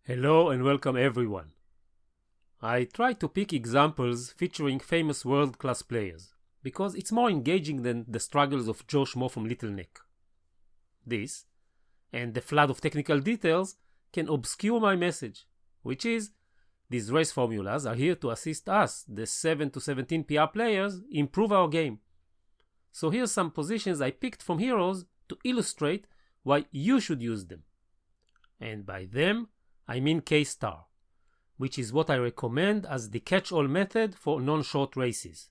Hello and welcome everyone. I try to pick examples featuring famous world-class players because it's more engaging than the struggles of Joe Schmo from Little Neck. This, and the flood of technical details, can obscure my message, which is these race formulas are here to assist us, the 7 to 17 PR players, improve our game. So here's some positions I picked from heroes to illustrate why you should use them. And by them, I mean K-star, which is what I recommend as the catch-all method for non-short races.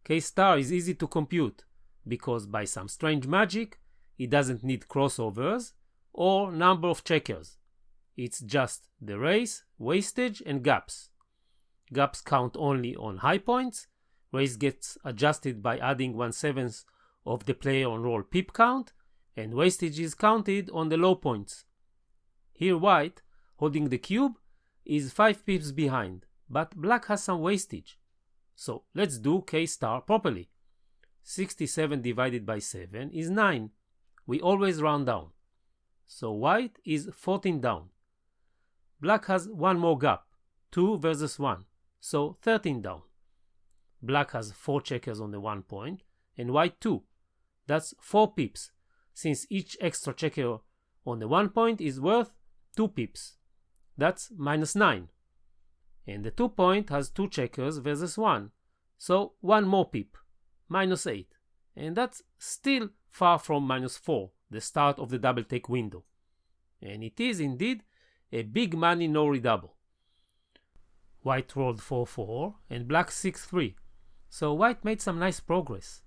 K-star is easy to compute because by some strange magic, it doesn't need crossovers or number of checkers. It's just the race, wastage, and gaps. Gaps count only on high points. Race gets adjusted by adding 1/7 of the player on roll PepCount, and wastage is counted on the low points. Here white, holding the cube, is 5 pips behind, but black has some wastage. So let's do K-star properly. 67 divided by 7 is 9. We always round down. So white is 14 down. Black has one more gap, 2 versus 1, so 13 down. Black has 4 checkers on the 1 point, and white 2. That's 4 pips, since each extra checker on the 1 point is worth 2 pips. That's -9. And the 2 point has 2 checkers versus 1, so 1 more pip, -8. And that's still far from -4, the start of the double take window. And it is indeed a big money no redouble. White rolled 4-4 and black 6-3, so white made some nice progress.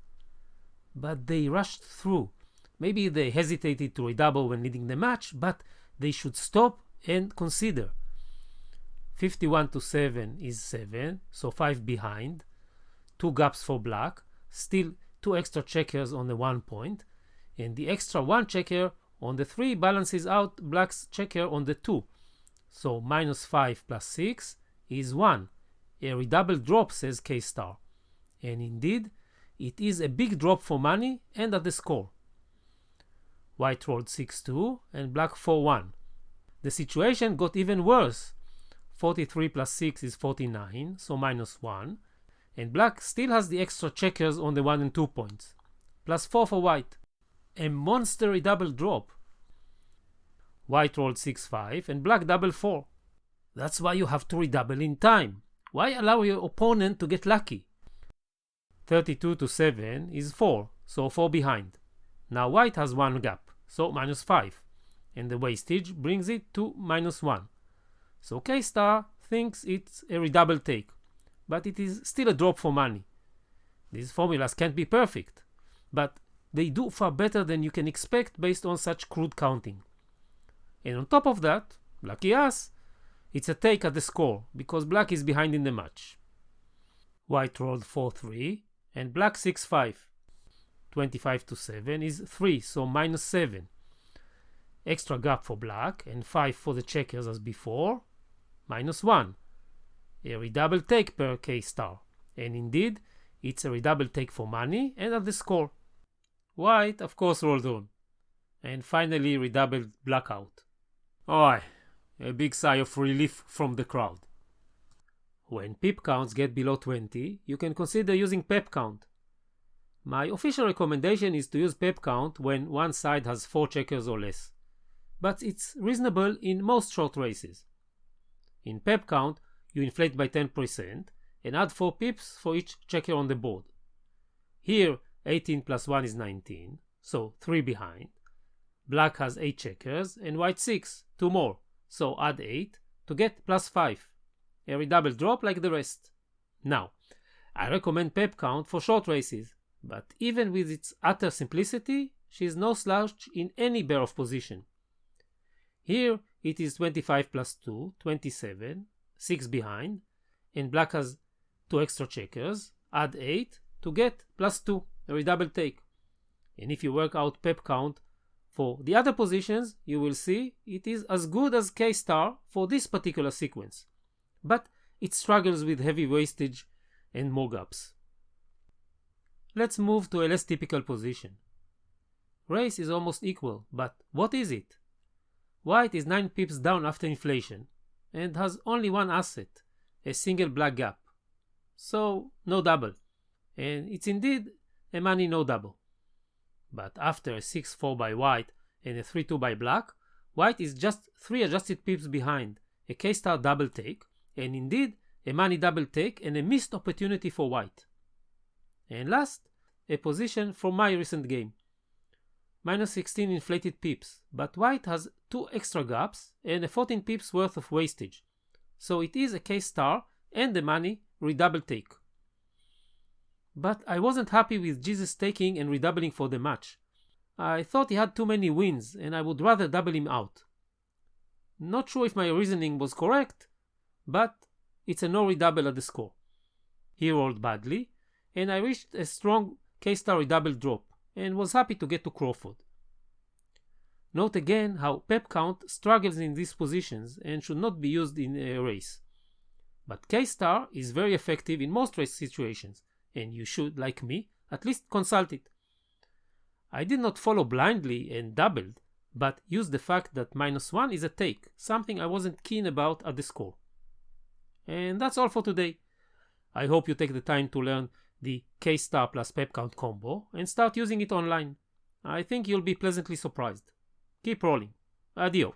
But they rushed through. Maybe they hesitated to redouble when leading the match, but they should stop and consider. 51 to 7 is 7, so 5 behind. 2 gaps for black, still 2 extra checkers on the 1 point, and the extra 1 checker on the 3 balances out black's checker on the 2. So -5 plus 6 is 1. A redouble drop, says K-star. And indeed, it is a big drop for money and at the score. White rolled 6-2 and black 4-1. The situation got even worse. 43 plus 6 is 49, so -1. And black still has the extra checkers on the 1 and 2 points. +4 for white. A monster redouble drop. White rolled 6-5 and black double 4. That's why you have to redouble in time. Why allow your opponent to get lucky? 32 to 7 is 4, so 4 behind. Now white has 1 gap, so -5, and the wastage brings it to -1. So K-star thinks it's a redouble take, but it is still a drop for money. These formulas can't be perfect, but they do far better than you can expect based on such crude counting. And on top of that, lucky us, it's a take at the score, because black is behind in the match. White rolled 4-3, and black 6-5. 25 to 7 is 3, so -7. Extra gap for black, and 5 for the checkers as before, -1. A redouble take per K-star, and indeed, it's a redouble take for money and at the score. White, of course, rolled on, and finally redoubled black out. Oi, a big sigh of relief from the crowd. When pip counts get below 20, you can consider using PepCount. My official recommendation is to use PepCount when one side has 4 checkers or less, but it's reasonable in most short races. In PepCount, you inflate by 10% and add 4 pips for each checker on the board. Here, 18 plus 1 is 19, so 3 behind. Black has 8 checkers and white 6, 2 more, so add 8 to get +5. A redouble drop like the rest. Now, I recommend PepCount for short races, but even with its utter simplicity, she is no slouch in any bear-off position. Here it is 25 plus 2, 27, 6 behind, and black has 2 extra checkers, add 8 to get +2, a redouble take. And if you work out PepCount for the other positions, you will see it is as good as K-star for this particular sequence, but it struggles with heavy wastage and more gaps. Let's move to a less typical position. Race is almost equal, but what is it? White is 9 pips down after inflation and has only one asset, a single black gap. So no double, and it's indeed a money no double. But after a 6-4 by White and a 3-2 by Black, White is just 3 adjusted pips behind, a K-star double take, and indeed a money double take and a missed opportunity for White. And last, a position from my recent game. Minus 16 inflated pips, but White has 2 extra gaps and a 14 pips worth of wastage. So it is a K-star and a money redouble take. But I wasn't happy with Jesus taking and redoubling for the match. I thought he had too many wins and I would rather double him out. Not sure if my reasoning was correct, but it's a no redouble at the score. He rolled badly and I reached a strong K-star redouble drop and was happy to get to Crawford. Note again how PepCount struggles in these positions and should not be used in a race. But K-star is very effective in most race situations, and you should, like me, at least consult it. I did not follow blindly and doubled, but used the fact that -1 is a take, something I wasn't keen about at the score. And that's all for today. I hope you take the time to learn the K-star plus PepCount combo and start using it online. I think you'll be pleasantly surprised. Keep rolling. Adio.